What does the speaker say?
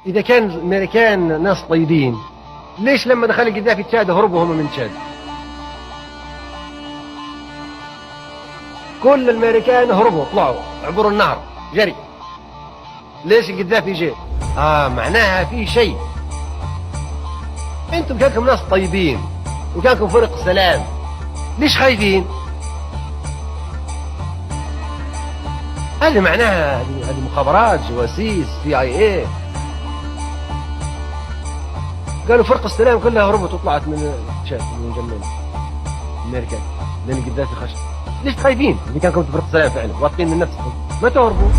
اذا كان الامريكان ناس طيبين، ليش لما دخل القذافي تشاد هربوا هم من تشاد؟ كل الامريكان هربوا، طلعوا عبروا النهر جري. ليش القذافي جاء؟ معناها في شيء. انتم كانكم ناس طيبين وكانكم فرق سلام، ليش خايفين؟ هذه معناها هذه مخابرات، جواسيس، CIA. قالوا فرق السلام كلها هربت وطلعت من تشاد، من جنوب امريكا، لان القذافي خش. ليش خايفين؟ اللي كانكم فرق السلام فعلا واثقين من نفسكم، ما تهربوا.